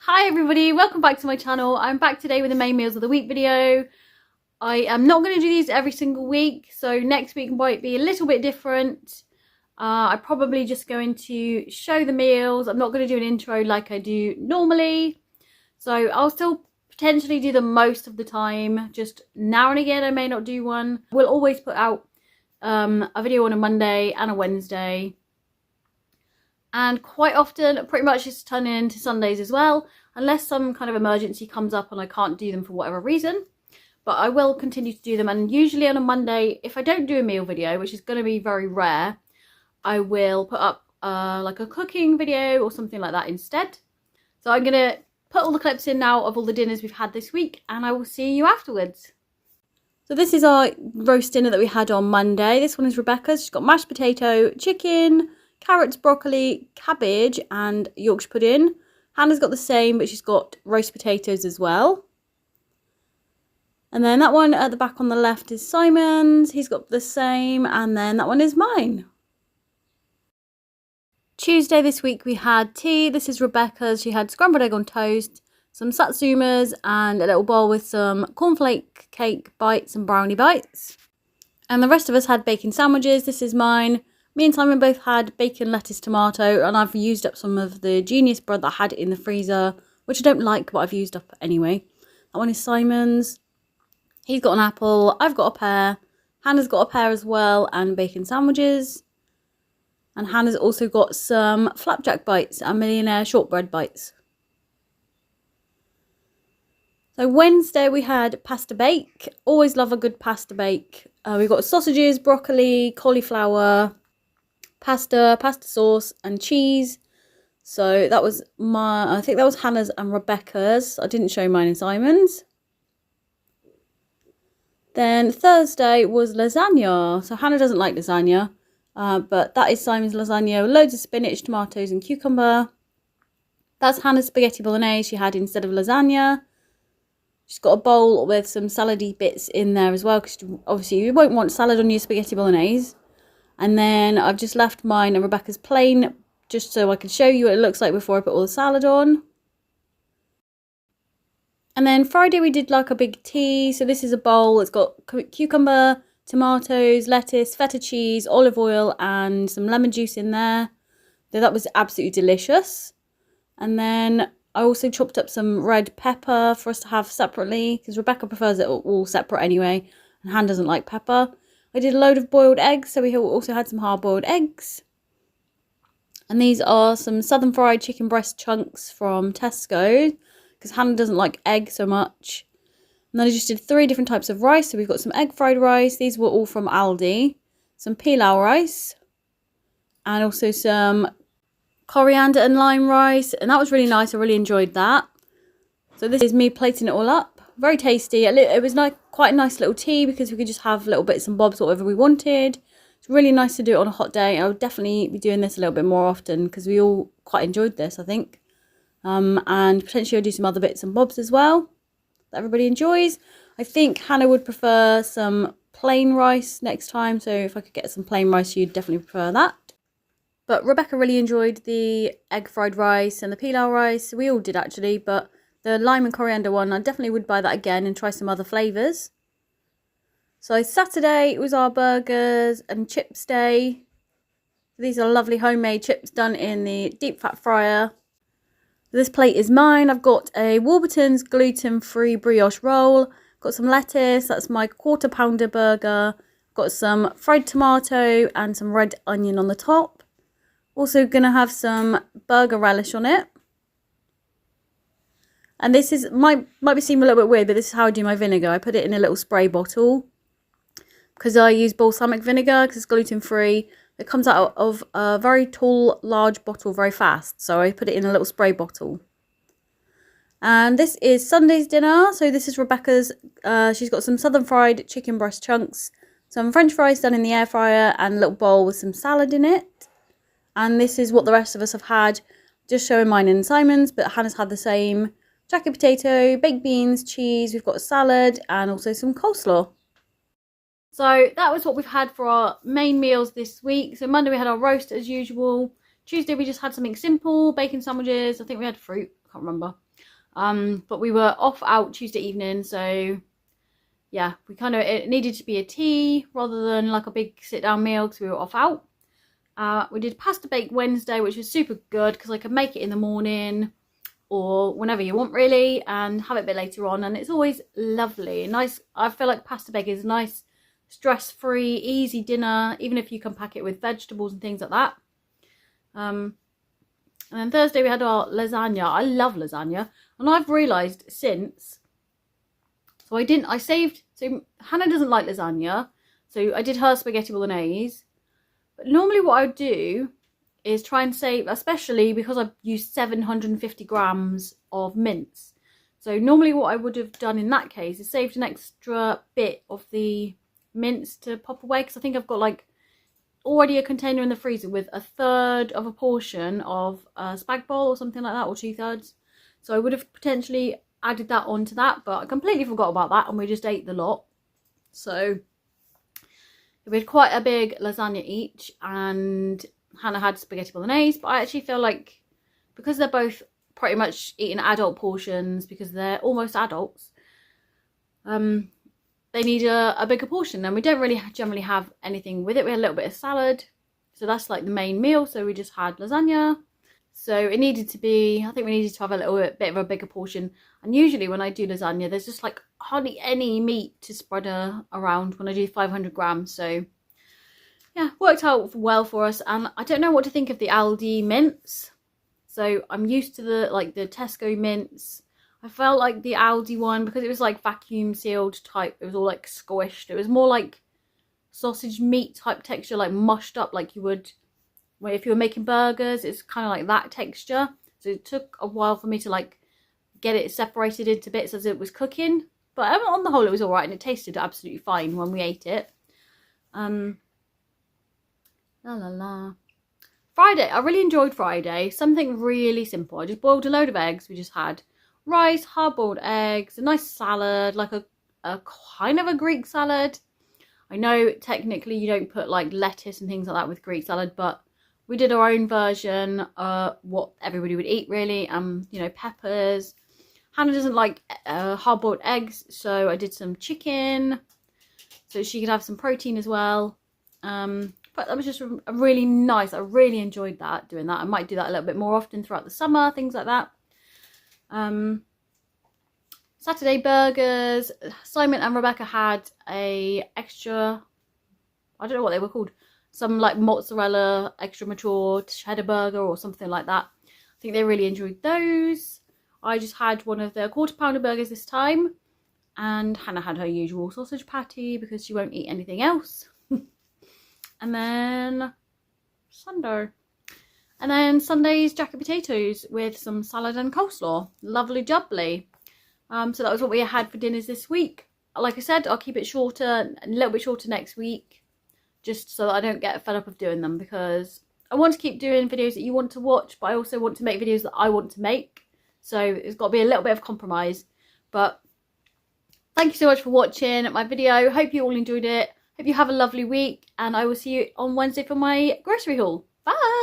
Hi everybody, welcome back to my channel. I'm back today with the main meals of the week video. I am not going to do these every single week, so next week might be a little bit different. I'm probably just going to show the meals. I'm not going to do an intro like I do normally, so I'll still potentially do them most of the time. Just now and again I may not do one. We'll always put out a video on a Monday and a Wednesday. And quite often, pretty much just turn into Sundays as well, unless some kind of emergency comes up and I can't do them for whatever reason. But I will continue to do them, and usually on a Monday, if I don't do a meal video, which is going to be very rare, I will put up like a cooking video or something like that instead. So I'm going to put all the clips in now of all the dinners we've had this week, and I will see you afterwards. So this is our roast dinner that we had on Monday. This one is Rebecca's. She's got mashed potato, chicken, carrots, broccoli, cabbage and Yorkshire pudding. Hannah's got the same, but she's got roast potatoes as well. And then that one at the back on the left is Simon's. He's got the same. And then that one is mine. Tuesday this week we had tea. This is Rebecca's. She had scrambled egg on toast, some satsumas and a little bowl with some cornflake cake bites and brownie bites. And the rest of us had bacon sandwiches. This is mine. Me and Simon both had bacon, lettuce, tomato, and I've used up some of the Genius bread that I had in the freezer, which I don't like, but I've used up anyway. That one is Simon's. He's got an apple. I've got a pear. Hannah's got a pear as well, and bacon sandwiches. And Hannah's also got some flapjack bites and millionaire shortbread bites. So Wednesday we had pasta bake. Always love a good pasta bake. We've got sausages, broccoli, cauliflower, pasta sauce and cheese. So that was I think that was Hannah's and Rebecca's. I didn't show mine and Simon's. Then Thursday was lasagna. So Hannah doesn't like lasagna, but that is Simon's lasagna. Loads of spinach, tomatoes and cucumber. That's Hannah's spaghetti bolognese she had instead of lasagna. She's got a bowl with some salady bits in there as well, because obviously you won't want salad on your spaghetti bolognese. And then I've just left mine and Rebecca's plain, just so I can show you what it looks like before I put all the salad on. And then Friday we did like a big tea. So this is a bowl. It's got cucumber, tomatoes, lettuce, feta cheese, olive oil and some lemon juice in there. So that was absolutely delicious. And then I also chopped up some red pepper for us to have separately, because Rebecca prefers it all separate anyway, and Han doesn't like pepper. I did a load of boiled eggs, so we also had some hard-boiled eggs. And these are some southern fried chicken breast chunks from Tesco, because Hannah doesn't like egg so much. And then I just did 3 different types of rice. So we've got some egg fried rice. These were all from Aldi. Some pilau rice. And also some coriander and lime rice. And that was really nice. I really enjoyed that. So this is me plating it all up. Very tasty. It was quite a nice little tea, because we could just have little bits and bobs, whatever we wanted. It's really nice to do it on a hot day. I would definitely be doing this a little bit more often, because we all quite enjoyed this, I think. And potentially I'll do some other bits and bobs as well that everybody enjoys. I think Hannah would prefer some plain rice next time. So if I could get some plain rice, she'd definitely prefer that. But Rebecca really enjoyed the egg fried rice and the pilau rice. We all did actually, but the lime and coriander one, I definitely would buy that again and try some other flavours. So Saturday, it was our burgers and chips day. These are lovely homemade chips done in the deep fat fryer. This plate is mine. I've got a Warburton's gluten-free brioche roll. Got some lettuce. That's my quarter pounder burger. Got some fried tomato and some red onion on the top. Also going to have some burger relish on it. And this is might seem a little bit weird, but this is how I do my vinegar. I put it in a little spray bottle, because I use balsamic vinegar because it's gluten-free. It comes out of a very tall, large bottle very fast. So I put it in a little spray bottle. And this is Sunday's dinner. So this is Rebecca's. She's got some southern fried chicken breast chunks, some French fries done in the air fryer, and a little bowl with some salad in it. And this is what the rest of us have had. Just showing mine and Simon's, but Hannah's had the same. Jacket potato, baked beans, cheese. We've got a salad and also some coleslaw. So that was what we've had for our main meals this week. So Monday we had our roast as usual. Tuesday we just had something simple, bacon sandwiches. I think we had fruit. I can't remember. But we were off out Tuesday evening, so yeah, it needed to be a tea rather than like a big sit down meal because we were off out. We did pasta bake Wednesday, which was super good because I could make it in the morning or whenever you want really, and have it a bit later on, and it's always lovely. Nice. I feel like pasta bake is a nice, stress-free, easy dinner, even if you can pack it with vegetables and things like that. And then Thursday we had our lasagna. I love lasagna, and I've realised since, so Hannah doesn't like lasagna, so I did her spaghetti bolognese. But normally what I would do is try and save, especially because I've used 750 grams of mince. So normally what I would have done in that case is saved an extra bit of the mince to pop away, because I think I've got like already a container in the freezer with a third of a portion of a spag bol or something like that, or 2/3. So I would have potentially added that onto that, but I completely forgot about that and we just ate the lot. So we had quite a big lasagna each, and Hannah had spaghetti bolognese, but I actually feel like because they're both pretty much eating adult portions, because they're almost adults, they need a bigger portion, and we don't really generally have anything with it. We had a little bit of salad, so that's like the main meal, so we just had lasagna. So it needed to be, I think we needed to have a little bit of a bigger portion, and usually when I do lasagna there's just like hardly any meat to spread around when I do 500 grams, so yeah, worked out well for us. And I don't know what to think of the Aldi mince. So I'm used to the Tesco mince. I felt like the Aldi one, because it was like vacuum sealed type, it was all like squished. It was more like sausage meat type texture, like mushed up like you would if you were making burgers. It's kind of like that texture. So it took a while for me to like get it separated into bits as it was cooking. But on the whole it was alright, and it tasted absolutely fine when we ate it. Friday, I really enjoyed Friday. Something really simple. I just boiled a load of eggs. We just had rice, hard-boiled eggs, a nice salad, like a kind of a Greek salad. I know technically you don't put like lettuce and things like that with Greek salad, but we did our own version, what everybody would eat really. You know, peppers. Hannah doesn't like hard-boiled eggs, so I did some chicken so she could have some protein as well. But that was just really nice. I really enjoyed doing that. I might do that a little bit more often throughout the summer, things like that. Saturday burgers. Simon and Rebecca had a extra, I don't know what they were called, some like mozzarella extra mature cheddar burger or something like that. I think they really enjoyed those. I just had one of the quarter-pounder burgers this time, and Hannah had her usual sausage patty because she won't eat anything else. And then Sunday's jacket potatoes with some salad and coleslaw. Lovely jubbly. So that was what we had for dinners this week. Like I said, I'll keep it shorter, a little bit shorter next week, just so that I don't get fed up of doing them, because I want to keep doing videos that you want to watch, but I also want to make videos that I want to make. So it's got to be a little bit of compromise. But thank you so much for watching my video. Hope you all enjoyed it. Hope you have a lovely week, and I will see you on Wednesday for my grocery haul. Bye!